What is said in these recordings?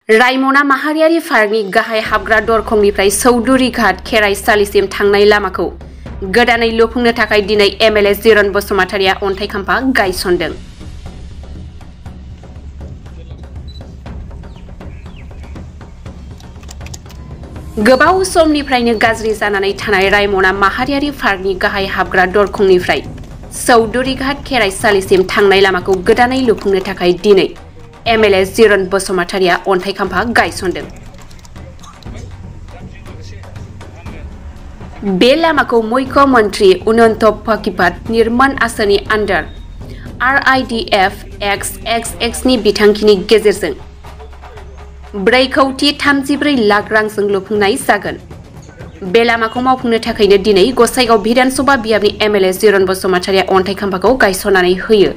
रायमना माहारियारि पार्कनि गाहाय हाबग्रा दरखंनिफ्राय चौधुरी घाट खेराइसालिसिम थांनाय लामाखौ गोदानै लुफुंनो थाखाय दिनै एमएलए जिरन बसुमतारिया अन्थाइ खाम्फा गायसनदों। गोबाव समनिफ्रायनो गाज्रि जानानै थानाय रायमना माहारियारि पार्कनि गाहाय हाबग्रा दरखंनिफ्राय चौधुरी घाट खेराइसालिसिम थांनाय लामाखौ गोदानै लुफुंनो थाखाय दिनै एमएलए जिरन बसुमतारिया अन्थाइ खाम्फा गायसनदों। बे लामाखौ मुख्यमंत्री अनन्त पाकिपात निर्माण आसोनि आन्डार RIDF XXX नि बिथांखिनि गेजेरजों 4,34 लाख रांजों लुफुंनाय जागोन। बे लामाखौ मावफुंनो थाखायनो दिनै गसाइगाव विधानसभा बियाबनि एमएलए जिरन बसुमतारिया अन्थाइ खाम्फाखौ गायसननानै होयो।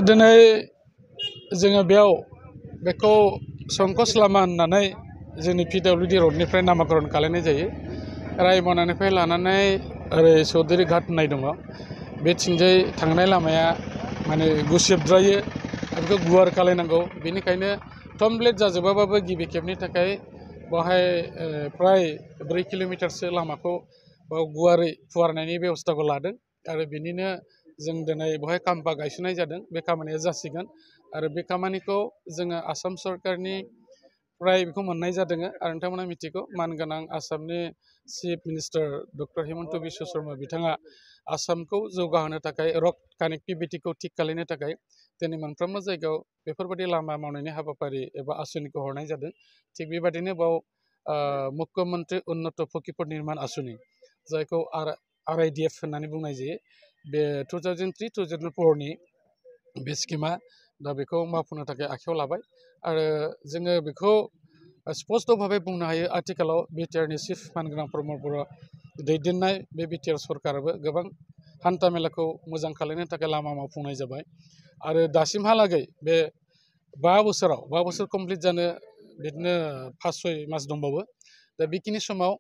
दिनै जोङो बेयाव बेखौ संकस लामा होननानै जोंनि PWD रडनिफ्राय नामाकरण खालामनाय जायो। रायमनानिफ्राय लानानै ओरै चौधुरी घाट होननाय दङ। बेथिंजाय थांनाय लामाया माने गुसेबद्रायो बेखौ गुवार खालायनांगौ। बेनिखायनो कमप्लिट जाजोबाबाबो गिबि खेबनि थाखाय बेवहाय प्राय 4 किल'मिटारसो लामाखौ गुवारै फुवारनायनि बेबस्थाखौ लादों आरो बेनिनो जों दिनै बेवहाय खाम्फा गायसननाय जादों। बे खामानिया जासिगोन आरो बे खामानिखौ जोङो आसाम सरकारनि फ्राय बेखौ मोननाय जादों आरो नोंथांमोना मिथिगौ मानगोनां आसामनि chief minister doctor Himanta Biswa Sharma बिथाङा आसामखौ जौगाहोनो थाखाय रड कानेक्टिभिटिखौ थिग खालामनो थाखाय दिनै मोनफ्रोमबो जायगायाव बेफोरबायदि लामा मावनायनि हाबाफारि एबा आसनिखौ हरनाय जादों। थिग बेबायदिनो बाव मुख्यमंत्री अनन्त पाकिपात निर्माण आसनि जायखौ RIDF होननानै बुंनाय जायो। बे 2003-2004 नि बे स्किमा दा बेखौ मावफुंनो थाखाय आखायाव लाबाय आरो जोङो बेखौ स्पष्टभाबै बुंनो हायो। आथिखालाव बिटिआरनि चिफ मानगोनां प्रमद बर'आ दैदेननाय बे बिटिआर सरकाराबो गोबां हान्था मेलाखौ मोजां खालामनो थाखाय लामा मावफुंनाय जाबाय आरो दासिमहालागै बे 5 बोसोर कमप्लिट जानो बिदिनो 5-6 मास दंबावो। दा बेखिनि समाव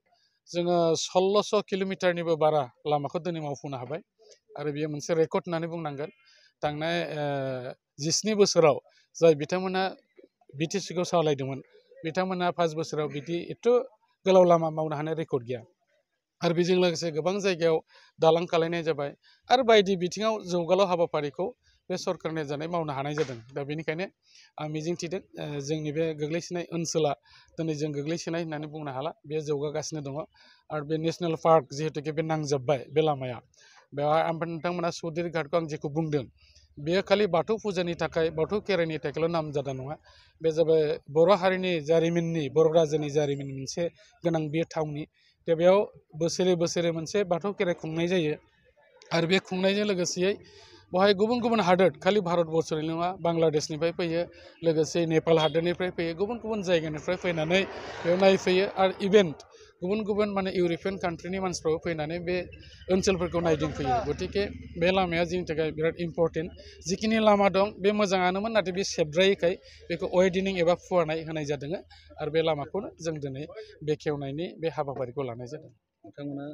जोङो 1600 किल'मिटारनिबो बारा लामाखौ दिनै मावफुंनो हाबाय आरो बेयो मोनसे रेकर्ड होननानै बुंनांगोन। थांनाय 17 बोसोराव जाय बिथांमोना बिटिसिखौ सालायदोंमोन बिथांमोना 5 बोसोराव बिदि एथ' गोलाव लामा मावनो हानाय रेकर्ड गैया आरो बेजों लोगोसे गोबां जायगायाव दालां खालायनाय जाबाय आरो बायदि बिथिङाव जौगालु हाबाफारिखौ बे सरकारनि जानाय मावनो हानाय जादों। दा बेनिखायनो आं मिजिंथिदों जोंनि बे गोग्लैसोनाय ओनसोला दिनै जों गोग्लैसोनाय होननानै बुंनो हाला, बेयो जौगागासिनो दङ आरो बे नेसनेल पार्क जिहेतुके बे नांजोब्बाय बे लामाया बेवहाय ओमफ्राय नोंथांमोना चौधुरी घाटखौ आं जेखौ बुंदों बेयो खालि बाथौ फुजानि थाखाय बाथौ खेराइनि थाखायल' नामजादा नङा। बे जाबाय बर' हारिनि जारिमिननि बर' राजानि जारिमिन मोनसे गोनां बे थावनि। दा बेयाव बोसोरे मोनसे बाथौ खेराइ खुंनाय जायो आरो बे खुंनायजों लोगोसेयै बेवहाय गुबुन गुबुन हादोर खालि भारतबर्सनि नङा बांलादेशनिफ्राय फैयो, लोगोसे नेपाल हादोरनिफ्राय फैयो, गुबुन गुबुन जायगानिफ्राय फैनानै बेयाव नायफैयो आरो इभेन्ट गुबुन गुबुन माने इउर'पियान कान्ट्रिनि मानसिफ्राबो फैनानै बे ओनसोलफोरखौ नायदिंफैयो। गतिके बे लामाया जोंनि थाखाय बिराद इम्परटेन्ट। जिखिनि लामा दं बे मोजाङानोमोन नाथाय बे सेबद्रायैखाय बेखौ वाइडेनिं एबा फुवारनाय होनाय जादों आरो बे लामाखौनो जों दिनै बेखेवनायनि बे हाबाफारिखौ लानाय जादों। नोंथांमोना